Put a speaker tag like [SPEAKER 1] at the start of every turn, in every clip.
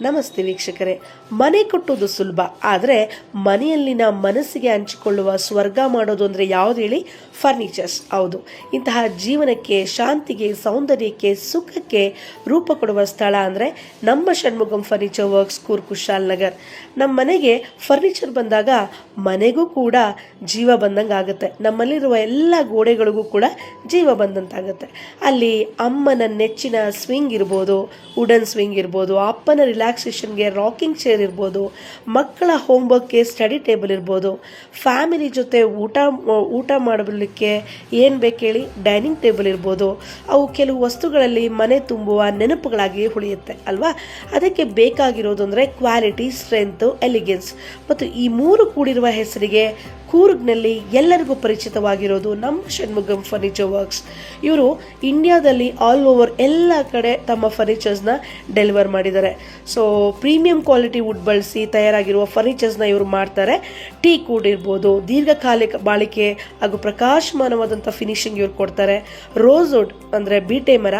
[SPEAKER 1] ನಮಸ್ತೆ ವೀಕ್ಷಕರೇ. ಮನೆ ಕಟ್ಟೋದು ಸುಲಭ, ಆದರೆ ಮನೆಯಲ್ಲಿನ ಮನಸ್ಸಿಗೆ ಹಂಚಿಕೊಳ್ಳುವ ಸ್ವರ್ಗ ಮಾಡೋದು ಅಂದರೆ ಯಾವುದು ಹೇಳಿ? ಫರ್ನಿಚರ್ಸ್. ಹೌದು, ಇಂತಹ ಜೀವನಕ್ಕೆ, ಶಾಂತಿಗೆ, ಸೌಂದರ್ಯಕ್ಕೆ, ಸುಖಕ್ಕೆ ರೂಪ ಕೊಡುವ ಸ್ಥಳ ಅಂದರೆ ನಮ್ಮ ಷಣ್ಮುಗಂ ಫರ್ನಿಚರ್ ವರ್ಕ್ಸ್, ಕೂರ್ಗ್ ಕುಶಾಲ್ ನಗರ್. ನಮ್ಮ ಮನೆಗೆ ಫರ್ನಿಚರ್ ಬಂದಾಗ ಮನೆಗೂ ಕೂಡ ಜೀವ ಬಂದಂಗೆ ಆಗುತ್ತೆ. ನಮ್ಮಲ್ಲಿರುವ ಎಲ್ಲ ಗೋಡೆಗಳಿಗೂ ಕೂಡ ಜೀವ ಬಂದಂತಾಗುತ್ತೆ. ಅಲ್ಲಿ ಅಮ್ಮನ ನೆಚ್ಚಿನ ಸ್ವಿಂಗ್ ಇರ್ಬೋದು, ವುಡನ್ ಸ್ವಿಂಗ್ ಇರ್ಬೋದು, ಅಪ್ಪನ ರಿಲ್ಯಾಕ್ಸೇಷನ್ಗೆ ರಾಕಿಂಗ್ ಚೇರ್ ಇರ್ಬೋದು, ಮಕ್ಕಳ ಹೋಮ್ವರ್ಕ್ಗೆ ಸ್ಟಡಿ ಟೇಬಲ್ ಇರ್ಬೋದು, ಫ್ಯಾಮಿಲಿ ಜೊತೆ ಊಟ ಮಾಡಲಿಕ್ಕೆ ಏನು ಬೇಕು ಹೇಳಿ ಡೈನಿಂಗ್ ಟೇಬಲ್ ಇರ್ಬೋದು. ಅವು ಕೆಲವು ವಸ್ತುಗಳಲ್ಲಿ ಮನೆ ತುಂಬುವ ನೆನಪುಗಳಾಗಿ ಉಳಿಯುತ್ತೆ ಅಲ್ವಾ? ಅದಕ್ಕೆ ಬೇಕಾಗಿರೋದು ಅಂದರೆ ಕ್ವಾಲಿಟಿ, ಸ್ಟ್ರೆಂತು, ಎಲಿಗೆನ್ಸ್. ಮತ್ತು ಈ ಮೂರು ಕೂಡಿರುವ ಹೆಸರಿಗೆ ಕೂರ್ಗ್ನಲ್ಲಿ ಎಲ್ಲರಿಗೂ ಪರಿಚಿತವಾಗಿರೋದು ನಮ್ಮ ಷಣ್ಮುಗಂ ಫರ್ನಿಚರ್ ವರ್ಕ್ಸ್. ಇವರು ಇಂಡಿಯಾದಲ್ಲಿ ಆಲ್ ಓವರ್ ಎಲ್ಲ ಕಡೆ ತಮ್ಮ ಫರ್ನಿಚರ್ಸ್ನ ಡೆಲಿವರ್ ಮಾಡಿದ್ದಾರೆ. ಸೊ ಪ್ರೀಮಿಯಂ ಕ್ವಾಲಿಟಿ ವುಡ್ ಬಳಸಿ ತಯಾರಾಗಿರುವ ಫರ್ನಿಚರ್ಸ್ನ ಇವರು ಮಾಡ್ತಾರೆ. ಟೀಕ್ ವುಡ್ ಇರ್ಬೋದು, ದೀರ್ಘಕಾಲಿಕ ಬಾಳಿಕೆ ಹಾಗೂ ಪ್ರಕಾಶಮಾನವಾದಂಥ ಫಿನಿಶಿಂಗ್ ಇವ್ರು ಕೊಡ್ತಾರೆ. ರೋಸ್ ವುಡ್ ಅಂದರೆ ಬೀಟೆ ಮರ,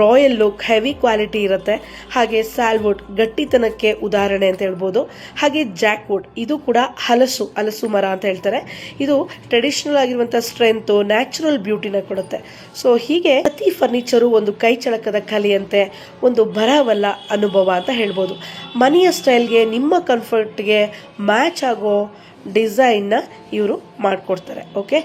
[SPEAKER 1] ರಾಯಲ್ ಲುಕ್, ಹೆವಿ ಕ್ವಾಲಿಟಿ ಇರುತ್ತೆ. ಹಾಗೆ ಸ್ಯಾಲ್ವುಡ್ ಗಟ್ಟಿತನಕ್ಕೆ ಉದಾಹರಣೆ ಅಂತ ಹೇಳ್ಬೋದು. ಹಾಗೆ ಜಾಕ್ ವುಡ್, ಇದು ಕೂಡ ಹಲಸು ಮರ ಅಂತ ಹೇಳ್ತಾರೆ. ಇದು ಟ್ರೆಡಿಷನಲ್ ಆಗಿರುವಂಥ ಸ್ಟ್ರೆಂತ್, ನ್ಯಾಚುರಲ್ ಬ್ಯೂಟಿನ ಕೊಡುತ್ತೆ. ಸೊ ಹೀಗೆ ಪ್ರತಿ ಫರ್ನಿಚರು ಒಂದು ಕೈ ಚಳಕದ ಕಲೆಯಂತೆ, ಒಂದು ಬರಹವಲ್ಲ ಅನುಭವ ಅಂತ ಹೇಳ್ಬೋದು. ಮನೆಯ ಸ್ಟೈಲ್ಗೆ, ನಿಮ್ಮ ಕಂಫರ್ಟ್ಗೆ ಮ್ಯಾಚ್ ಆಗೋ ಡಿಸೈನ್ನ ಇವರು ಮಾಡಿಕೊಡ್ತಾರೆ. ಓಕೆ,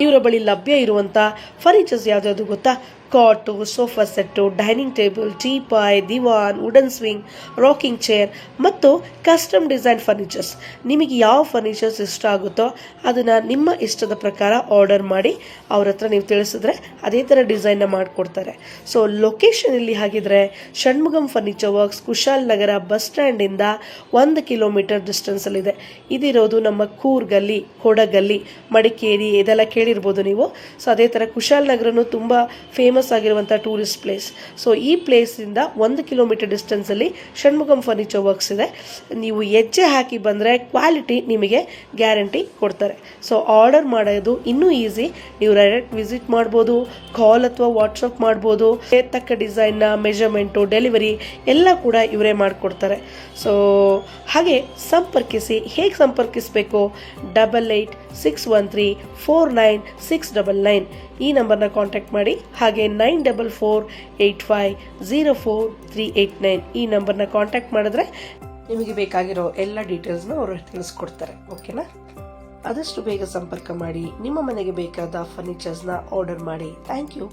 [SPEAKER 1] ಇವರ ಬಳಿ ಲಭ್ಯ ಇರುವಂಥ ಫರ್ನಿಚರ್ಸ್ ಯಾವ್ದು ಗೊತ್ತಾ? Cot, sofa set, dining table, teapoy, divan, wooden swing, rocking chair ಮತ್ತು ಕಸ್ಟಮ್ ಡಿಸೈನ್ ಫರ್ನಿಚರ್ಸ್. ನಿಮಗೆ ಯಾವ ಫರ್ನಿಚರ್ಸ್ ಇಷ್ಟ ಆಗುತ್ತೋ ಅದನ್ನು ನಿಮ್ಮ ಇಷ್ಟದ ಪ್ರಕಾರ ಆರ್ಡರ್ ಮಾಡಿ ಅವ್ರ ಹತ್ರ ನೀವು ತಿಳಿಸಿದ್ರೆ ಅದೇ ಥರ ಡಿಸೈನ್ನ ಮಾಡಿಕೊಡ್ತಾರೆ. ಸೊ ಲೊಕೇಶನ್ ಇಲ್ಲಿ ಹಾಗಿದ್ರೆ ಷಣ್ಮುಗಂ ಫರ್ನಿಚರ್ ವರ್ಕ್ಸ್, ಕುಶಾಲ್ ನಗರ ಬಸ್ ಸ್ಟ್ಯಾಂಡಿಂದ 1 ಕಿಲೋಮೀಟರ್ ಡಿಸ್ಟೆನ್ಸಲ್ಲಿದೆ. ಇದಿರೋದು ನಮ್ಮ ಕೂರ್ಗಲ್ಲಿ, ಕೊಡಗಲ್ಲಿ, ಮಡಿಕೇರಿ ಇದೆಲ್ಲ ಕೇಳಿರ್ಬೋದು ನೀವು. ಸೊ ಅದೇ ಥರ ಕುಶಾಲ್ ನಗರನು ತುಂಬ ಫೇಮಸ್ ಆಗಿರುವಂಥ ಟೂರಿಸ್ಟ್ ಪ್ಲೇಸ್. ಸೊ ಈ ಪ್ಲೇಸಿಂದ 1 ಕಿಲೋಮೀಟರ್ ಡಿಸ್ಟೆನ್ಸಲ್ಲಿ ಷಣ್ಮುಗಂ ಫರ್ನಿಚರ್ ವರ್ಕ್ಸ್ ಇದೆ. ನೀವು ಹೆಜ್ಜೆ ಹಾಕಿ ಬಂದರೆ ಕ್ವಾಲಿಟಿ ನಿಮಗೆ ಗ್ಯಾರಂಟಿ ಕೊಡ್ತಾರೆ. ಸೊ ಆರ್ಡರ್ ಮಾಡೋದು ಇನ್ನೂ ಈಸಿ. ನೀವು ಡೈರೆಕ್ಟ್ ವಿಸಿಟ್ ಮಾಡ್ಬೋದು, ಕಾಲ್ ಅಥವಾ ವಾಟ್ಸಪ್ ಮಾಡ್ಬೋದು. ತಕ್ಕ ಡಿಸೈನ್ನ ಮೆಜರ್ಮೆಂಟು, ಡೆಲಿವರಿ ಎಲ್ಲ ಕೂಡ ಇವರೇ ಮಾಡಿಕೊಡ್ತಾರೆ. ಸೊ ಹಾಗೆ ಸಂಪರ್ಕಿಸಿ. ಹೇಗೆ ಸಂಪರ್ಕಿಸಬೇಕು? 8861349699 ಈ ನಂಬರ್ನ ಕಾಂಟ್ಯಾಕ್ಟ್ ಮಾಡಿ. ಹಾಗೆ 9485040389 ಈ ನಂಬರ್ನ ಕಾಂಟ್ಯಾಕ್ಟ್ ಮಾಡಿದ್ರೆ ನಿಮಗೆ ಬೇಕಾಗಿರೋ ಎಲ್ಲ ಡೀಟೇಲ್ಸ್ನ ಅವರು ತಿಳಿಸ್ಕೊಡ್ತಾರೆ. ಓಕೆನಾ? ಆದಷ್ಟು ಬೇಗ ಸಂಪರ್ಕ ಮಾಡಿ. ನಿಮ್ಮ ಮನೆಗೆ ಬೇಕಾದ ಫರ್ನಿಚರ್ಸ್ನ ಆರ್ಡರ್ ಮಾಡಿ. Thank you.